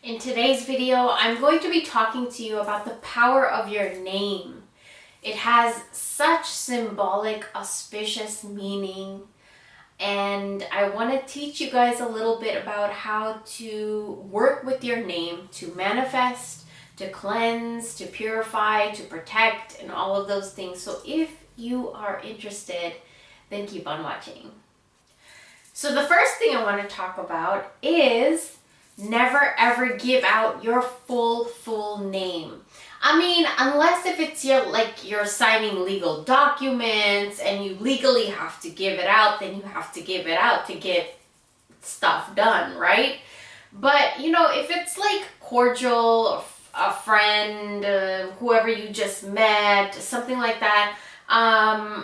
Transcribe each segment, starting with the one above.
In today's video, I'm going to be talking to you about the power of your name. It has such symbolic, auspicious meaning, and I want to teach you guys a little bit about how to work with your name to manifest, to cleanse, to purify, to protect, and all of those things. So if you are interested, then keep on watching. So the first thing I want to talk about is never ever give out your full name. I mean, unless if it's you're signing legal documents and you legally have to give it out, then you have to give it out to get stuff done, right? But if it's like cordial, a friend, whoever you just met, something like that,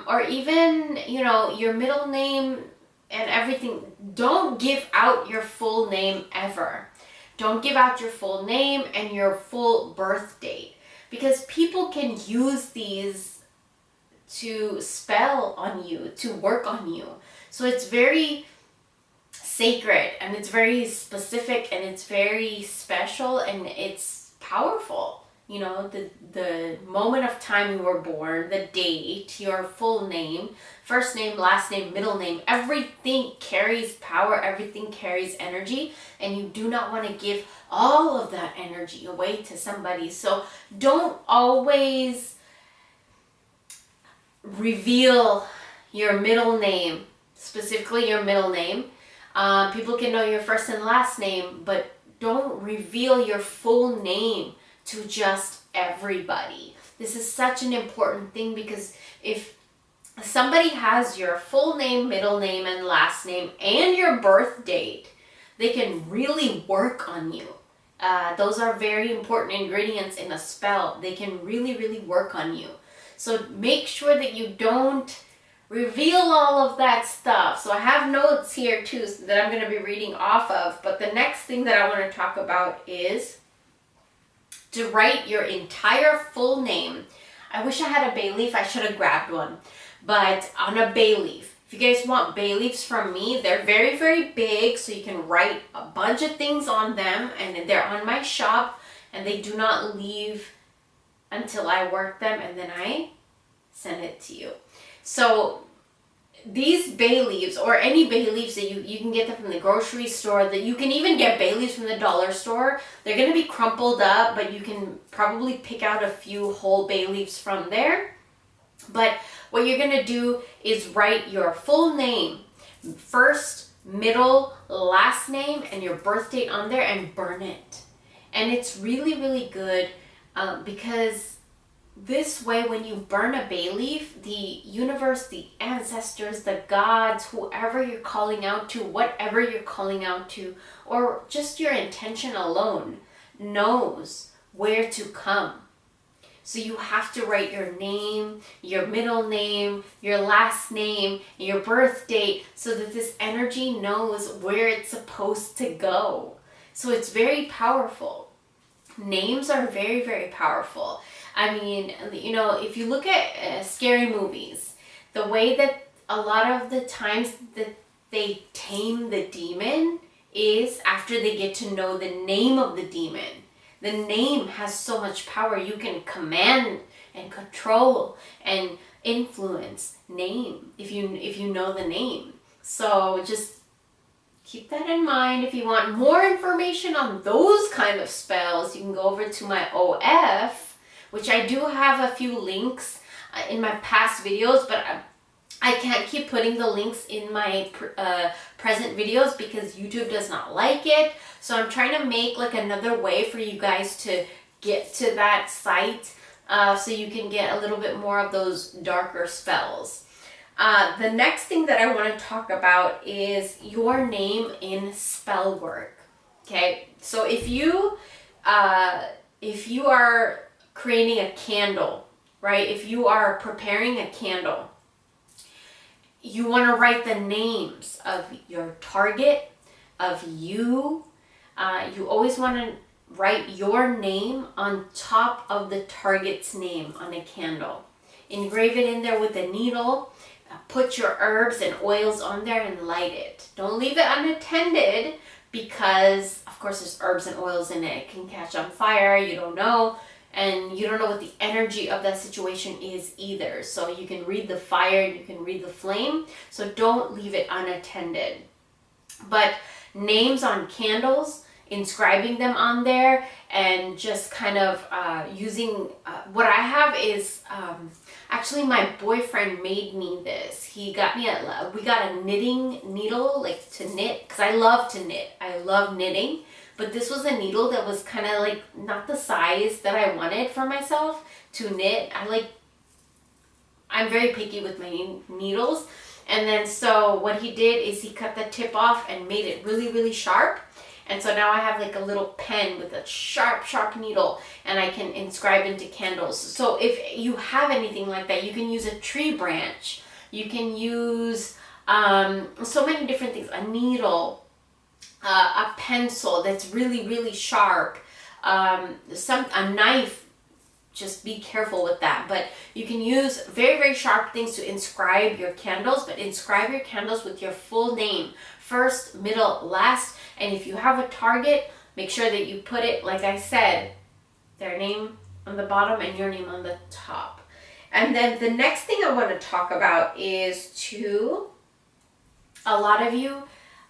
or even your middle name and everything, don't give out your full name ever. Don't give out your full name and your full birth date, because people can use these to spell on you, to work on you. So it's very sacred and it's very specific and it's very special and it's powerful. The moment of time you were born, the date, your full name, first name, last name, middle name, everything carries power, everything carries energy, and you do not want to give all of that energy away to somebody. So don't always reveal your middle name, specifically your middle name. People can know your first and last name, but don't reveal your full name to just everybody. This is such an important thing, because if somebody has your full name, middle name, and last name, and your birth date, they can really work on you. Those are very important ingredients in a spell. They can really work on you. So make sure that you don't reveal all of that stuff. So I have notes here too that I'm going to be reading off of. But the next thing that I want to talk about is to write your entire full name. I wish I had a bay leaf. I should have grabbed one. But on a bay leaf, if you guys want bay leaves from me, they're very big, so you can write a bunch of things on them, and they're on my shop, and they do not leave until I work them, and then I send it to you. So these bay leaves, or any bay leaves that you can get them from the grocery store, that you can even get bay leaves from the dollar store. They're going to be crumpled up, but you can probably pick out a few whole bay leaves from there. But what you're going to do is write your full name, first, middle, last name, and your birth date on there, and burn it. And it's really good, because this way, when you burn a bay leaf, the universe, the ancestors, the gods, whoever you're calling out to, whatever you're calling out to, or just your intention alone, knows where to come. So you have to write your name, your middle name, your last name, your birth date, so that this energy knows where it's supposed to go. So it's very powerful. Names are very powerful. I mean, if you look at scary movies, the way that a lot of the times that they tame the demon is after they get to know the name of the demon. The name has so much power. You can command and control and influence name if you know the name. So just keep that in mind. If you want more information on those kind of spells, you can go over to my OF, which I do have a few links in my past videos, but I can't keep putting the links in my present videos because YouTube does not like it. So I'm trying to make another way for you guys to get to that site, so you can get a little bit more of those darker spells. The next thing that I want to talk about is your name in spell work. Okay, so if you are creating a candle, right? If you are preparing a candle, you want to write the names of your target, of you. You always want to write your name on top of the target's name on a candle. Engrave it in there with a needle. Put your herbs and oils on there and light it. Don't leave it unattended, because of course, there's herbs and oils in it. It can catch on fire. You don't know. And you don't know what the energy of that situation is either. So you can read the fire, you can read the flame. So don't leave it unattended. But names on candles, inscribing them on there, and just kind of using, what I have is, actually my boyfriend made me this. He got me we got a knitting needle, like to knit, because I love to knit. I love knitting. But this was a needle that was kind of like not the size that I wanted for myself to knit. I'm very picky with my needles. And then so what he did is he cut the tip off and made it really, really sharp. And so now I have like a little pen with a sharp, sharp needle, and I can inscribe into candles. So if you have anything like that, you can use a tree branch. You can use so many different things, a needle, a pencil that's really, really sharp, a knife. Just be careful with that. But you can use very, very sharp things to inscribe your candles, but inscribe your candles with your full name, first, middle, last. And if you have a target, make sure that you put it, like I said, their name on the bottom and your name on the top. And then the next thing I want to talk about is a lot of you,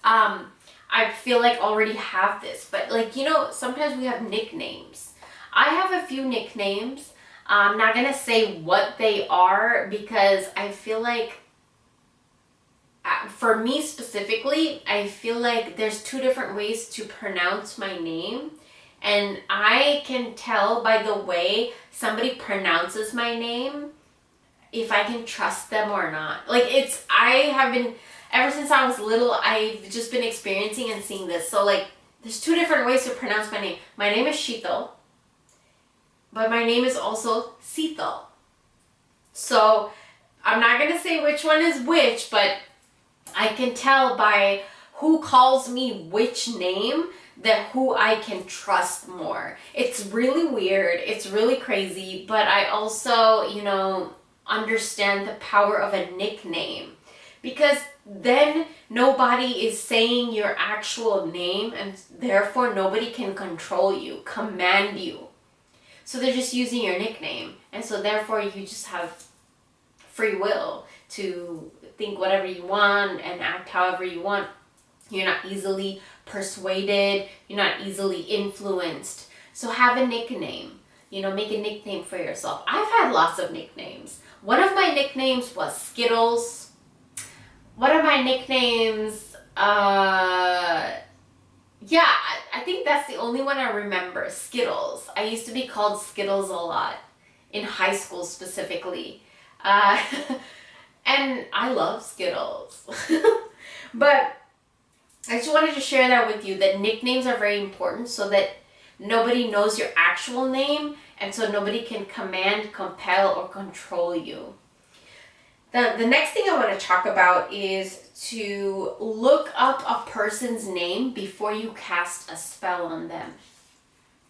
I feel like already have this, but like, sometimes we have nicknames. I have a few nicknames. I'm not going to say what they are because I feel like, for me specifically, I feel like there's two different ways to pronounce my name. And I can tell by the way somebody pronounces my name if I can trust them or not. Ever since I was little, I've just been experiencing and seeing this. So like, there's two different ways to pronounce my name. My name is Sheetal, but my name is also Seetal. So I'm not going to say which one is which, but I can tell by who calls me which name that who I can trust more. It's really weird. It's really crazy, but I also, understand the power of a nickname. Because then nobody is saying your actual name, and therefore nobody can control you, command you. So they're just using your nickname. And so therefore you just have free will to think whatever you want and act however you want. You're not easily persuaded. You're not easily influenced. So have a nickname. Make a nickname for yourself. I've had lots of nicknames. One of my nicknames was Skittles. One of my nicknames, I think that's the only one I remember, Skittles. I used to be called Skittles a lot, in high school specifically. And I love Skittles. But I just wanted to share that with you, that nicknames are very important so that nobody knows your actual name, and so nobody can command, compel, or control you. The next thing I want to talk about is to look up a person's name before you cast a spell on them.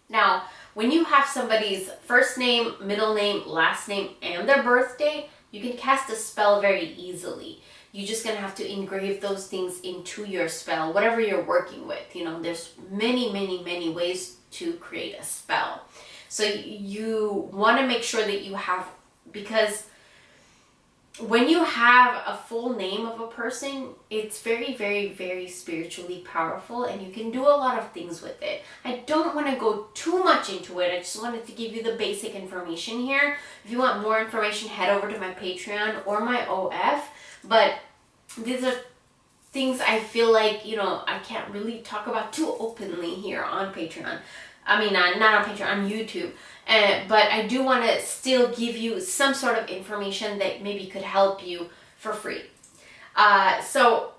Now, when you have somebody's first name, middle name, last name, and their birthday, you can cast a spell very easily. You're just going to have to engrave those things into your spell, whatever you're working with. There's many, many, many ways to create a spell. So you want to make sure that you have, because when you have a full name of a person, it's very, very, very spiritually powerful, and you can do a lot of things with it. I don't want to go too much into it. I just wanted to give you the basic information here. If you want more information, head over to my Patreon or my OF. But these are things I feel like, I can't really talk about too openly here on Patreon. I mean, not on Patreon, on YouTube. But I do want to still give you some sort of information that maybe could help you for free. So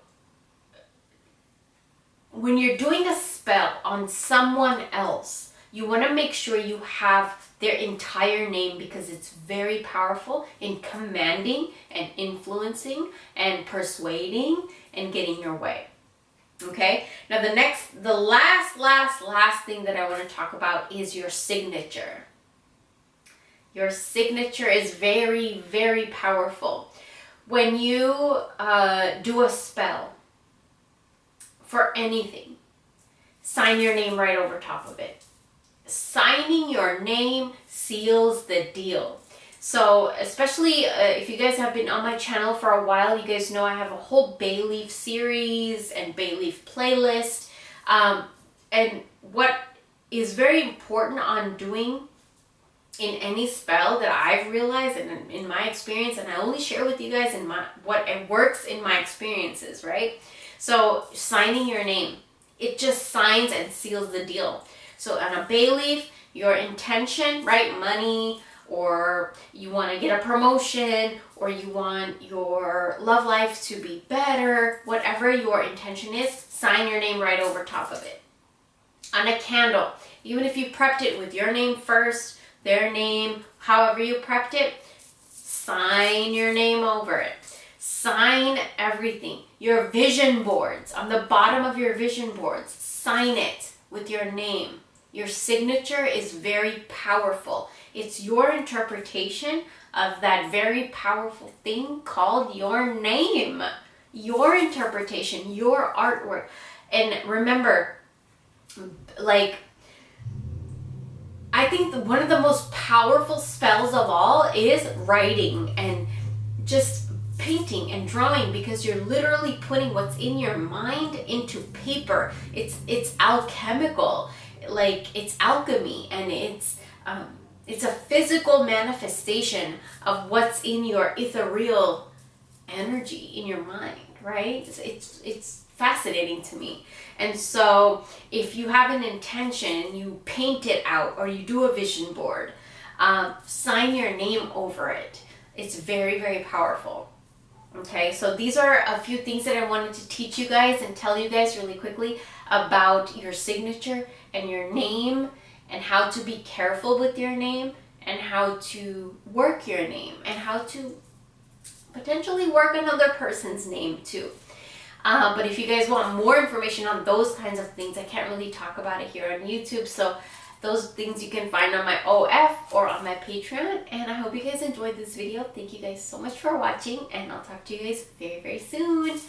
when you're doing a spell on someone else, you want to make sure you have their entire name, because it's very powerful in commanding and influencing and persuading and getting your way. Okay, now the last thing that I want to talk about is your signature. Your signature is very, very powerful. When you do a spell for anything, sign your name right over top of it. Signing your name seals the deal. So especially if you guys have been on my channel for a while, you guys know I have a whole bay leaf series and bay leaf playlist. And what is very important on doing in any spell that I've realized and in my experience, and I only share with you guys in what it works in my experiences, right? So signing your name, it just signs and seals the deal. So on a bay leaf, your intention, right? Money, or you want to get a promotion, or you want your love life to be better, whatever your intention is, sign your name right over top of it. On a candle, even if you prepped it with your name first, their name, however you prepped it, sign your name over it. Sign everything. Your vision boards, on the bottom of your vision boards, sign it with your name. Your signature is very powerful. It's your interpretation of that very powerful thing called your name. Your interpretation, your artwork. And remember, like, I think one of the most powerful spells of all is writing and just painting and drawing, because you're literally putting what's in your mind into paper. It's alchemical, like it's alchemy, and it's a physical manifestation of what's in your ethereal energy in your mind, right? It's fascinating to me. And so if you have an intention, you paint it out, or you do a vision board, sign your name over it. It's very, very powerful. Okay, so these are a few things that I wanted to teach you guys and tell you guys really quickly about your signature and your name, and how to be careful with your name, and how to work your name, and how to potentially work another person's name too. But if you guys want more information on those kinds of things, I can't really talk about it here on YouTube. So those things you can find on my OF or on my Patreon. And I hope you guys enjoyed this video. Thank you guys so much for watching, and I'll talk to you guys very, very soon.